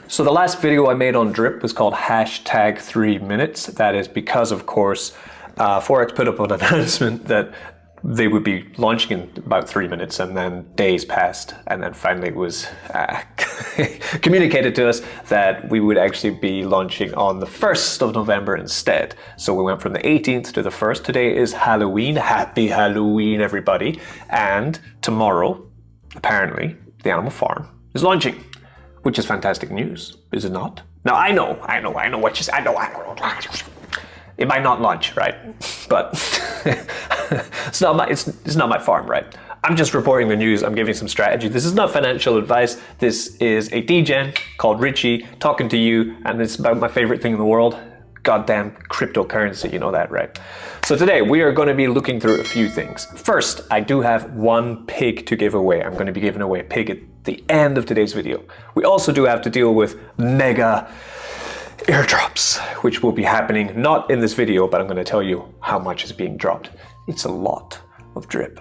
So the last video I made on drip was called hashtag 3 minutes. That is because, of course, Forex put up an announcement that they would be launching in about 3 minutes, and then days passed, and then finally it was communicated to us that we would actually be launching on the 1st of November instead. So we went from the 18th to the 1st. Today is Halloween. Happy Halloween, everybody. And tomorrow, apparently, the Animal Farm is launching, which is fantastic news, is it not? Now, I know what you say. I know. It might not launch, right? But it's not my farm, right? I'm just reporting the news. I'm giving some strategy. This is not financial advice. This is a DGen called Richie talking to you, and it's about my favorite thing in the world, goddamn cryptocurrency. You know that, right? So today we are going to be looking through a few things. First, I do have one pig to give away. I'm going to be giving away a pig at the end of today's video. We also do have to deal with mega airdrops, which will be happening not in this video, but I'm going to tell you how much is being dropped. It's a lot of drip.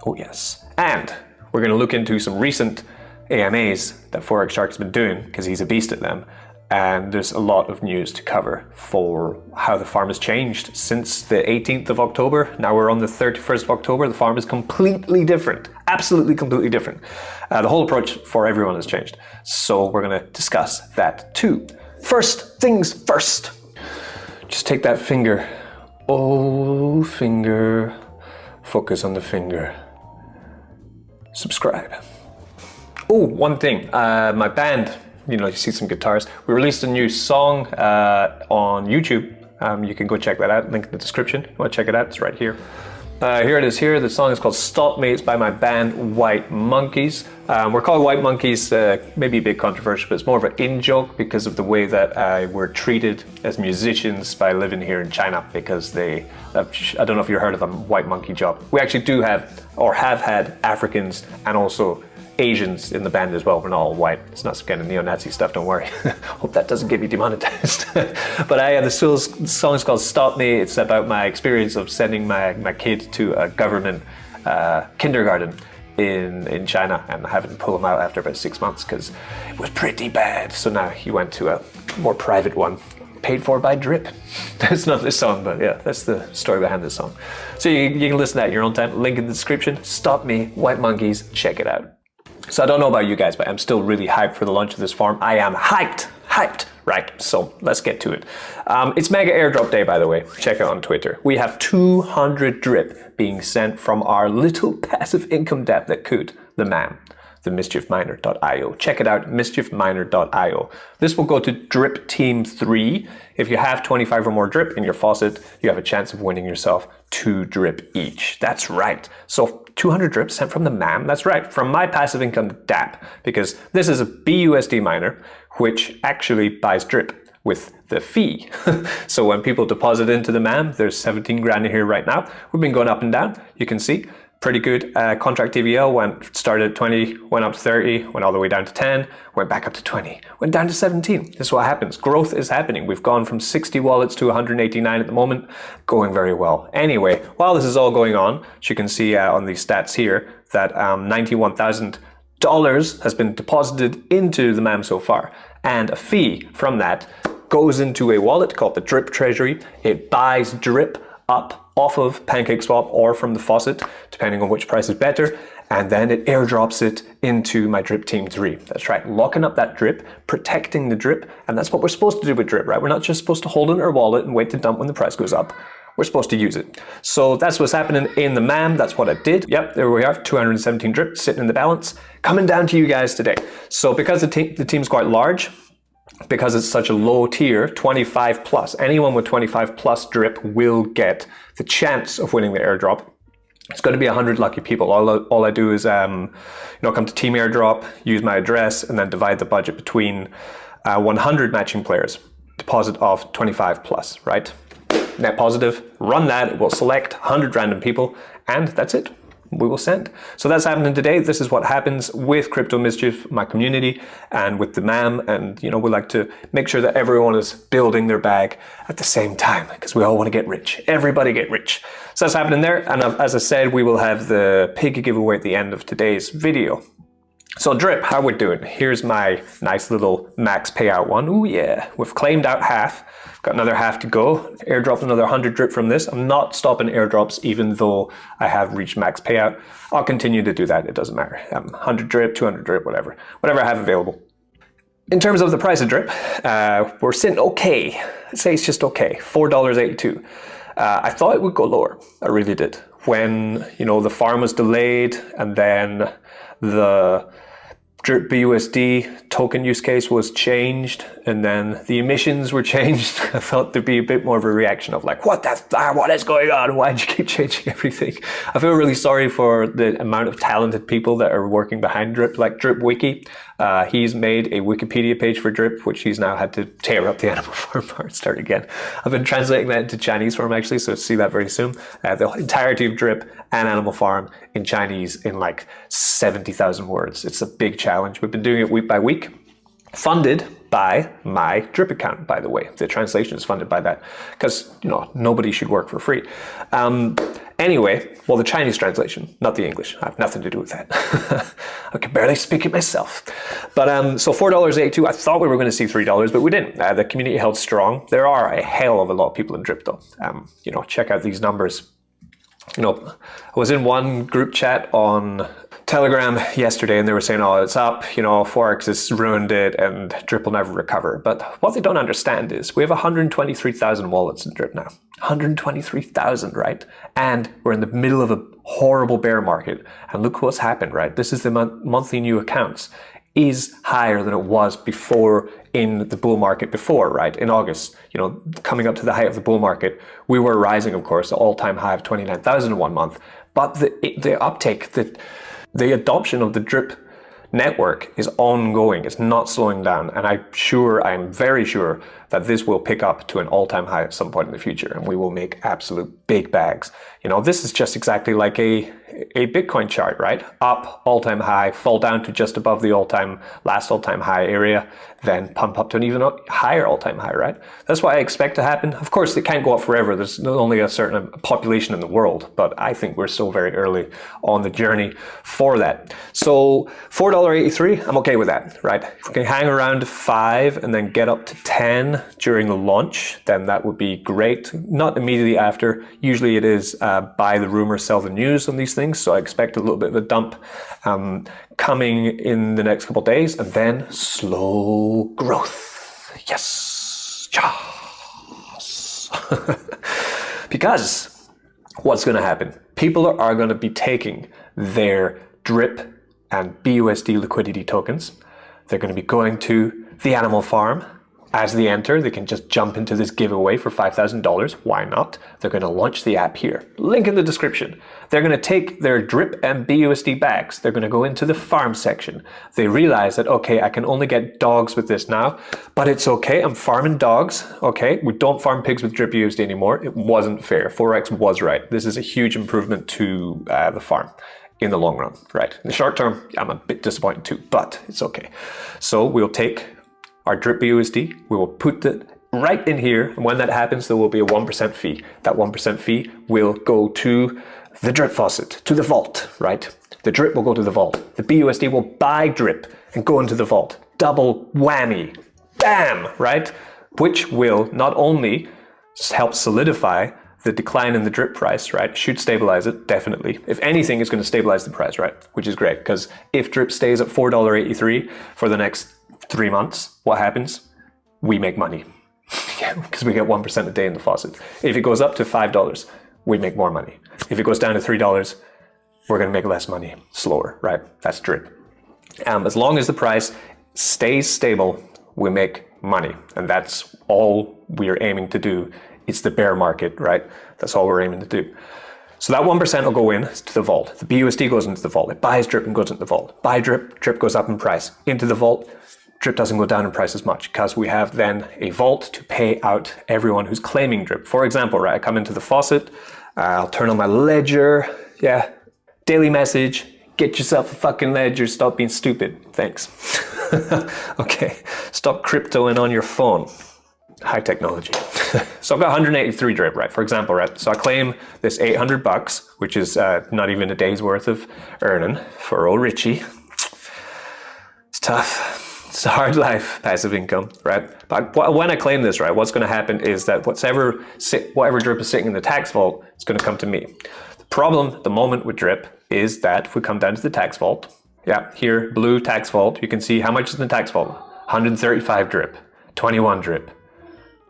Oh yes. And we're going to look into some recent AMAs that Forex Shark has been doing, because he's a beast at them. And there's a lot of news to cover for how the farm has changed since the 18th of October. Now we're on the 31st of October. The farm is completely different, absolutely completely different. The whole approach for everyone has changed. So we're going to discuss that too. First things first, just take that finger, oh finger, focus on the finger, subscribe. Oh, one thing, my band, you see some guitars, we released a new song on YouTube. You can go check that out, link in the description. You want to check it out, it's right here. Here it is here. The song is called Stop Me. It's by my band White Monkeys. We're called White Monkeys, maybe a bit controversial, but it's more of an in-joke because of the way that we're treated as musicians by living here in China, because I don't know if you've heard of a white monkey job. We actually do have, or have had, Africans and also Asians in the band as well. We're not all white. It's not some kind of neo-Nazi stuff, don't worry. Hope that doesn't get me demonetized. But the song is called Stop Me. It's about my experience of sending my kid to a government kindergarten in China and having to pull him out after about 6 months because it was pretty bad. So now he went to a more private one, paid for by drip. That's not this song, but yeah, that's the story behind this song. So you can listen to that at your own time. Link in the description. Stop Me, White Monkeys. Check it out. So I don't know about you guys, but I'm still really hyped for the launch of this farm. I am hyped, right? So let's get to it. It's Mega Airdrop Day, by the way. Check it on Twitter. We have 200 drip being sent from our little passive income dApp that could, the MAM, the mischiefminer.io. Check it out, mischiefminer.io. This will go to drip team 3. If you have 25 or more drip in your faucet, you have a chance of winning yourself 2 drip each. That's right. So 200 drip sent from the MAM. That's right, from my passive income dApp, because this is a BUSD miner, which actually buys drip with the fee. So when people deposit into the MAM, there's 17 grand in here right now. We've been going up and down. You can see pretty good. Contract TVL started at 20, went up to 30, went all the way down to 10, went back up to 20, went down to 17. This is what happens. Growth is happening. We've gone from 60 wallets to 189 at the moment, going very well. Anyway, while this is all going on, as you can see on these stats here, that $91,000 has been deposited into the MAM so far, and a fee from that goes into a wallet called the Drip Treasury. It buys drip up off of PancakeSwap or from the faucet, depending on which price is better, and then it airdrops it into my drip team 3. That's right, locking up that drip, protecting the drip, and that's what we're supposed to do with drip, right? We're not just supposed to hold it in our wallet and wait to dump when the price goes up. We're supposed to use it. So that's what's happening in the MAM. That's what I did. Yep, there we are, 217 drip sitting in the balance, coming down to you guys today. So because the team's quite large, because it's such a low tier, 25 plus, anyone with 25 plus drip will get the chance of winning the airdrop. It's going to be 100 lucky people. All I do is come to Team Airdrop, use my address, and then divide the budget between 100 matching players. Deposit of 25 plus, right? Net positive, run that, it will select 100 random people, and that's it. We will send. So that's happening today. This is what happens with Crypto Mischief, my community, and with the MAM. And we like to make sure that everyone is building their bag at the same time, because we all want to get rich. Everybody get rich. So that's happening there. And as I said, we will have the pig giveaway at the end of today's video. So drip, how we're doing. Here's my nice little max payout one. Oh yeah, we've claimed out half. Got another half to go. Airdrop another 100 drip from this. I'm not stopping airdrops even though I have reached max payout. I'll continue to do that. It doesn't matter. 100 drip, 200 drip, whatever I have available. In terms of the price of drip, we're sitting okay. I'd say it's just okay. $4.82. I thought it would go lower. I really did. When, you know, the farm was delayed and then the drip BUSD token use case was changed and then the emissions were changed, I thought there'd be a bit more of a reaction of like, what is going on? Why'd you keep changing everything? I feel really sorry for the amount of talented people that are working behind Drip, like Drip Wiki. He's made a Wikipedia page for Drip, which he's now had to tear up the animal farm part and start again. I've been translating that into Chinese for him actually, so see that very soon. The entirety of Drip and Animal Farm in Chinese in like 70,000 words. It's a big challenge. We've been doing it week by week. Funded by my Drip account, by the way. The translation is funded by that because, you know, nobody should work for free. Anyway, well, the Chinese translation, not the English. I have nothing to do with that. I can barely speak it myself. But so $4.82, I thought we were going to see $3, but we didn't. The community held strong. There are a hell of a lot of people in Drip though. You know, check out these numbers. You know, I was in one group chat on Telegram yesterday and they were saying, oh, it's up, you know, Forex has ruined it and Drip will never recover. But what they don't understand is we have 123,000 wallets in Drip now. 123,000, right? And we're in the middle of a horrible bear market. And look what's happened, right? This is the monthly new accounts is higher than it was before in the bull market before, right? In August, you know, coming up to the height of the bull market, we were rising, of course, the all-time high of 29,000 in 1 month. But the uptake, the adoption of the Drip network is ongoing. It's not slowing down. And I'm very sure that this will pick up to an all-time high at some point in the future and we will make absolute big bags. You know, this is just exactly like a Bitcoin chart, right? Up, all-time high, fall down to just above the last all-time high area, then pump up to an even higher all-time high, right? That's what I expect to happen. Of course, it can't go up forever. There's only a certain population in the world, but I think we're still very early on the journey for that. So $4.83, I'm okay with that, right? If we can hang around 5 and then get up to 10 during the launch, then that would be great. Not immediately after. Usually it is buy the rumor, sell the news on these things. So I expect a little bit of a dump coming in the next couple of days and then slow growth. Yes. Yes. Because what's going to happen? People are going to be taking their Drip and BUSD liquidity tokens. They're going to be going to the animal farm. As they enter, they can just jump into this giveaway for $5,000. Why not? They're going to launch the app here. Link in the description. They're going to take their Drip and BUSD bags. They're going to go into the farm section. They realize that, okay, I can only get dogs with this now, but it's okay. I'm farming dogs. Okay, we don't farm pigs with Drip BUSD anymore. It wasn't fair. Forex was right. This is a huge improvement to the farm in the long run, right? In the short term, I'm a bit disappointed too, but it's okay. So we'll take our Drip BUSD, we will put it right in here, and when that happens, there will be a 1% fee. That 1% fee will go to the Drip faucet, to the vault, right? The Drip will go to the vault. The BUSD will buy Drip and go into the vault. Double whammy. Bam, right? Which will not only help solidify the decline in the Drip price, right? Should stabilize it, definitely. If anything, it's going to stabilize the price, right? Which is great, because if Drip stays at $4.83 for the next 3 months, what happens? We make money because we get 1% a day in the faucet. If it goes up to $5, we make more money. If it goes down to $3, we're going to make less money, slower, right? That's Drip. As long as the price stays stable, we make money. And that's all we are aiming to do. It's the bear market, right? That's all we're aiming to do. So that 1% will go in to the vault. The BUSD goes into the vault. It buys Drip and goes into the vault. Buy Drip, Drip goes up in price. Into the vault, Drip doesn't go down in price as much because we have then a vault to pay out everyone who's claiming Drip. For example, right, I come into the faucet, I'll turn on my ledger, yeah, daily message, get yourself a fucking ledger, stop being stupid, thanks. Okay, stop cryptoing on your phone. High technology. So I've got 183 Drip, right, for example, right, so I claim this $800, which is not even a day's worth of earning for old Richie. tough. It's a hard life, passive income, right? But when I claim this, right, what's going to happen is that whatever drip is sitting in the tax vault is going to come to me. The problem at the moment with drip is that if we come down to the tax vault, yeah, here, blue tax vault, you can see how much is in the tax vault. 135 drip, 21 drip,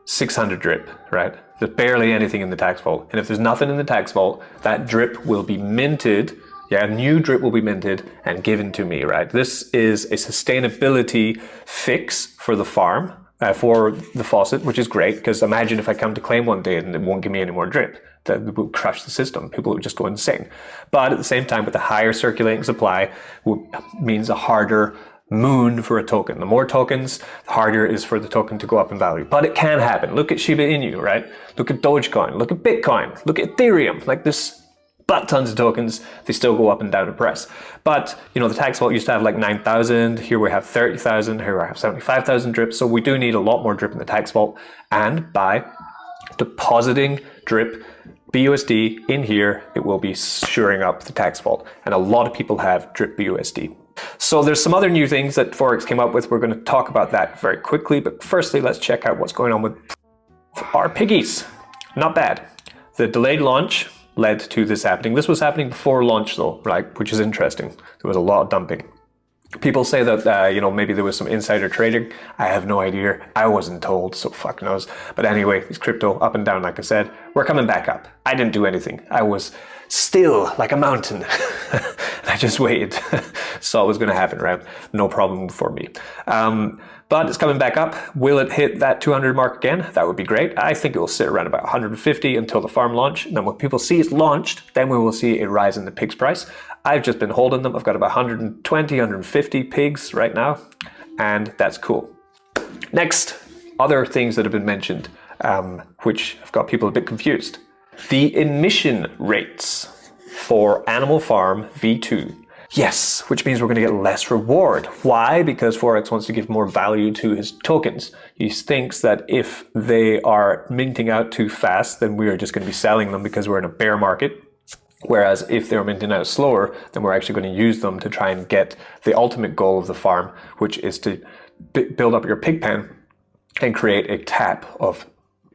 600 drip, right? There's barely anything in the tax vault. And if there's nothing in the tax vault, that drip will be minted. Yeah, new drip will be minted and given to me, right? This is a sustainability fix for the farm, for the faucet, which is great, because imagine if I come to claim one day and it won't give me any more drip. That would crush the system. People would just go insane. But at the same time, with the higher circulating supply, means a harder moon for a token. The more tokens, the harder it is for the token to go up in value. But it can happen. Look at Shiba Inu, right? Look at Dogecoin. Look at Bitcoin. Look at Ethereum. Like this. But tons of tokens, they still go up and down in price. But, you know, the tax vault used to have like 9,000. Here we have 30,000. Here we have 75,000 drip. So we do need a lot more drip in the tax vault. And by depositing drip BUSD in here, it will be shoring up the tax vault. And a lot of people have drip BUSD. So there's some other new things that Forex came up with. We're going to talk about that very quickly. But firstly, let's check out what's going on with our piggies. Not bad. The delayed launch led to this happening. This was happening before launch though, right? Which is interesting. There was a lot of dumping. People say that, you know, maybe there was some insider trading. I have no idea. I wasn't told, so fuck knows. But anyway, these crypto up and down, like I said, we're coming back up. I didn't do anything. I was still like a mountain. I just waited. Saw it was going to happen, right? No problem for me. But it's coming back up. Will it hit that 200 mark again? That would be great. I think it will sit around about 150 until the farm launch. And then when people see it's launched, then we will see a rise in the pigs price. I've just been holding them. I've got about 120, 150 pigs right now. And that's cool. Next, other things that have been mentioned, which have got people a bit confused. The emission rates for Animal Farm V2. Yes, which means we're going to get less reward. Why? Because Forex wants to give more value to his tokens. He thinks that if they are minting out too fast, then we are just going to be selling them because we're in a bear market. Whereas if they're minting out slower, then we're actually going to use them to try and get the ultimate goal of the farm, which is to build up your pig pen and create a tap of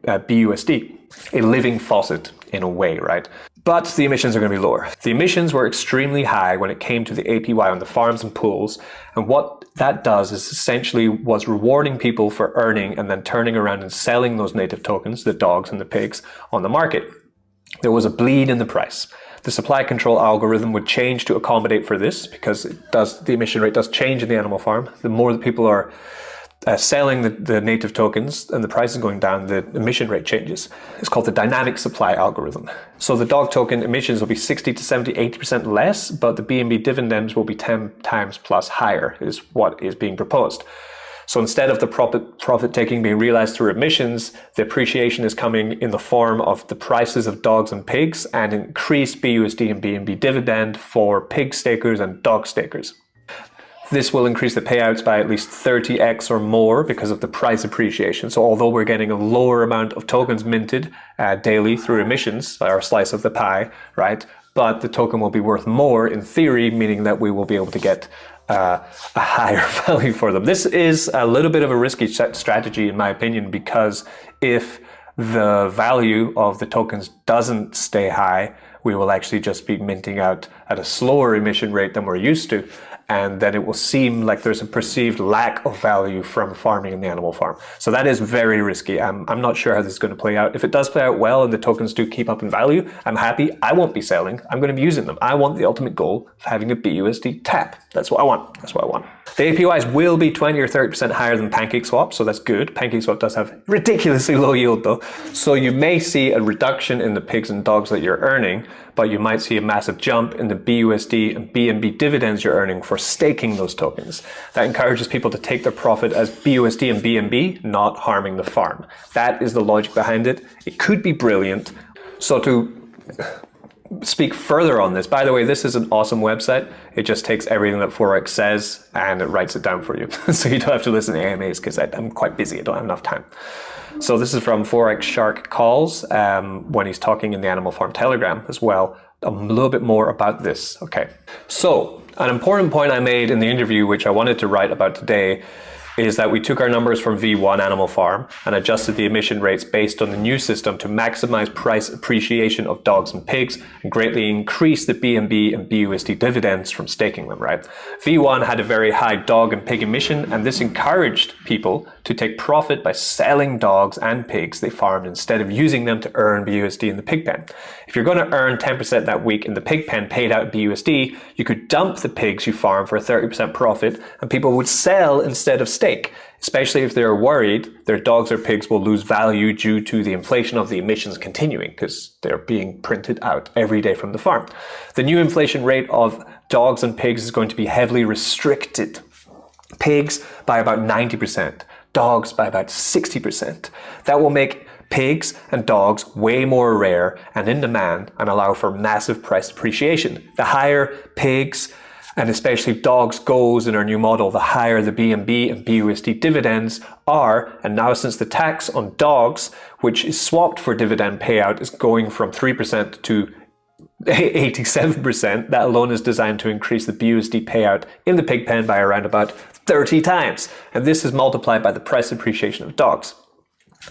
BUSD, a living faucet in a way, right? But the emissions are going to be lower. The emissions were extremely high when it came to the APY on the farms and pools. And what that does is essentially was rewarding people for earning and then turning around and selling those native tokens, the dogs and the pigs, on the market. There was a bleed in the price. The supply control algorithm would change to accommodate for this because the emission rate does change in the animal farm. The more that people are selling the native tokens and the price is going down, the emission rate changes. It's called the dynamic supply algorithm. So the dog token emissions will be 60 to 70, 80% less, but the BNB dividends will be 10 times plus higher is what is being proposed. So instead of the profit taking being realized through emissions, the appreciation is coming in the form of the prices of dogs and pigs and increased BUSD and BNB dividend for pig stakers and dog stakers. This will increase the payouts by at least 30x or more because of the price appreciation. So although we're getting a lower amount of tokens minted daily through emissions, our slice of the pie, right? But the token will be worth more in theory, meaning that we will be able to get a higher value for them. This is a little bit of a risky strategy in my opinion, because if the value of the tokens doesn't stay high, we will actually just be minting out at a slower emission rate than we're used to. And then it will seem like there's a perceived lack of value from farming in the animal farm. So that is very risky. I'm not sure how this is going to play out. If it does play out well and the tokens do keep up in value, I'm happy. I won't be selling. I'm going to be using them. I want the ultimate goal of having a BUSD tap. That's what I want. That's what I want. The APYs will be 20 or 30% higher than PancakeSwap, so that's good. PancakeSwap does have ridiculously low yield though. So you may see a reduction in the pigs and dogs that you're earning, but you might see a massive jump in the BUSD and BNB dividends you're earning for staking those tokens. That encourages people to take their profit as BUSD and BNB, not harming the farm. That is the logic behind it. It could be brilliant. So to speak further on this, by the way, this is an awesome website. It just takes everything that Forex says and it writes it down for you. So you don't have to listen to AMAs because I'm quite busy. I don't have enough time. So this is from Forex Shark Calls when he's talking in the Animal Farm Telegram as well a little bit more about this. Okay, so an important point I made in the interview, which I wanted to write about today, is that we took our numbers from V1 Animal Farm and adjusted the emission rates based on the new system to maximize price appreciation of dogs and pigs and greatly increase the B&B and BUSD dividends from staking them, right? V1 had a very high dog and pig emission, and this encouraged people to take profit by selling dogs and pigs they farmed instead of using them to earn BUSD in the pig pen. If you're going to earn 10% that week in the pig pen paid out BUSD, you could dump the pigs you farm for a 30% profit, and people would sell instead of stake, especially if they're worried their dogs or pigs will lose value due to the inflation of the emissions continuing because they're being printed out every day from the farm. The new inflation rate of dogs and pigs is going to be heavily restricted. Pigs by about 90%, dogs by about 60%. That will make pigs and dogs way more rare and in demand and allow for massive price appreciation. The higher pigs and especially dogs goes in our new model, the higher the B&B and BUSD dividends are. And now since the tax on dogs, which is swapped for dividend payout, is going from 3% to 87%, that alone is designed to increase the BUSD payout in the pig pen by around about 30 times. And this is multiplied by the price appreciation of dogs.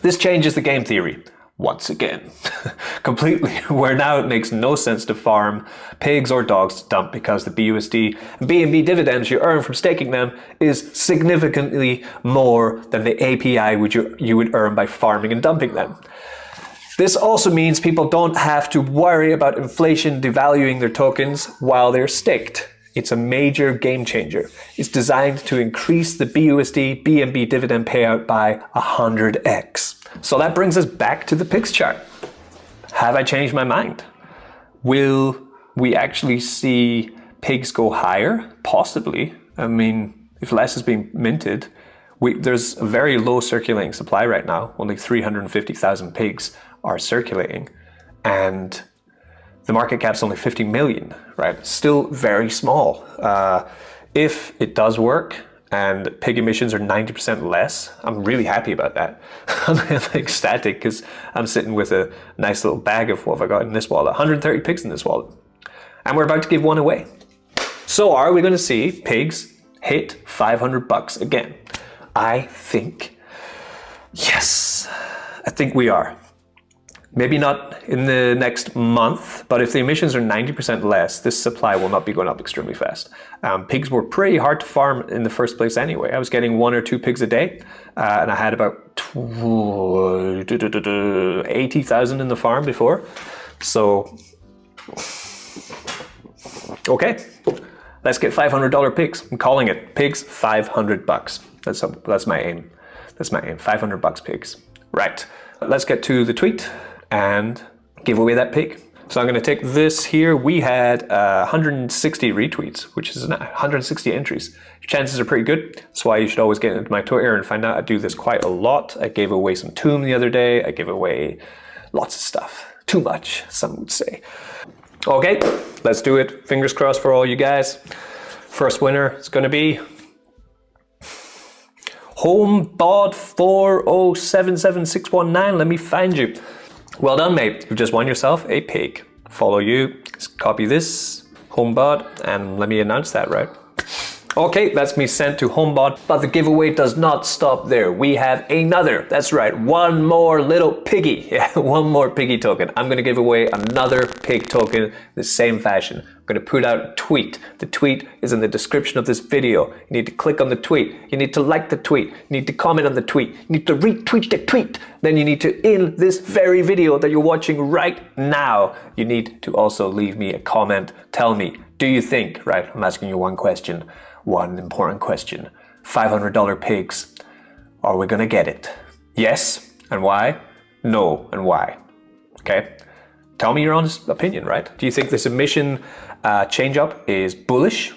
This changes the game theory once again, completely, where now it makes no sense to farm pigs or dogs to dump because the BUSD and B&B dividends you earn from staking them is significantly more than the API which you would earn by farming and dumping them. This also means people don't have to worry about inflation devaluing their tokens while they're staked. It's a major game changer. It's designed to increase the BUSD B&B dividend payout by 100x. So that brings us back to the pigs chart. Have I changed my mind? Will we actually see pigs go higher? Possibly. I mean, if less is being minted, there's a very low circulating supply right now. Only 350,000 pigs are circulating. And the market cap's only 50 million, right? Still very small. If it does work and pig emissions are 90% less, I'm really happy about that. I'm ecstatic because I'm sitting with a nice little bag of what have I got in this wallet. 130 pigs in this wallet. And we're about to give one away. So are we going to see pigs hit $500 again? I think, yes, I think we are. Maybe not in the next month, but if the emissions are 90% less, this supply will not be going up extremely fast. Pigs were pretty hard to farm in the first place anyway. I was getting 1 or 2 pigs a day, and I had about 80,000 in the farm before. So, okay, let's get $500 pigs. I'm calling it pigs $500. That's my aim. That's my aim. $500 pigs. Right. Let's get to the tweet and give away that pig. So I'm going to take this here. We had 160 retweets, which is 160 entries. Your chances are pretty good. That's why you should always get into my Twitter and find out I do this quite a lot. I gave away some tomb the other day. I gave away lots of stuff. Too much, some would say. Okay, let's do it. Fingers crossed for all you guys. First winner is going to be HomeBot40776119. Let me find you. Well done, mate. You've just won yourself a pig. Follow you. Just copy this, HomeBot, and let me announce that, right? Okay, that's me sent to HomeBot, but the giveaway does not stop there. We have another, that's right, one more little piggy. Yeah, one more piggy token. I'm gonna give away another pig token the same fashion. I'm gonna put out a tweet. The tweet is in the description of this video. You need to click on the tweet. You need to like the tweet. You need to comment on the tweet. You need to retweet the tweet. Then you need to, in this very video that you're watching right now, you need to also leave me a comment. Tell me, do you think, right, I'm asking you one question. One important question. $500 pigs. Are we gonna get it? Yes, and why? No, and why? Okay? Tell me your honest opinion, right? Do you think this emission change up is bullish?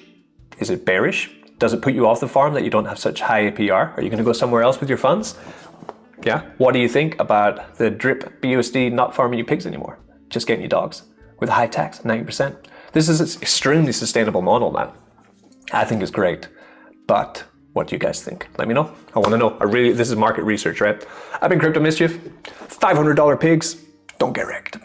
Is it bearish? Does it put you off the farm that you don't have such high APR? Are you gonna go somewhere else with your funds? Yeah? What do you think about the drip BUSD not farming you pigs anymore? Just getting you dogs with a high tax, 90%. This is an extremely sustainable model, man. I think it's great, but what do you guys think? Let me know. I want to know. This is market research, right? I've been Crypto Mischief. $500 pigs. Don't get wrecked.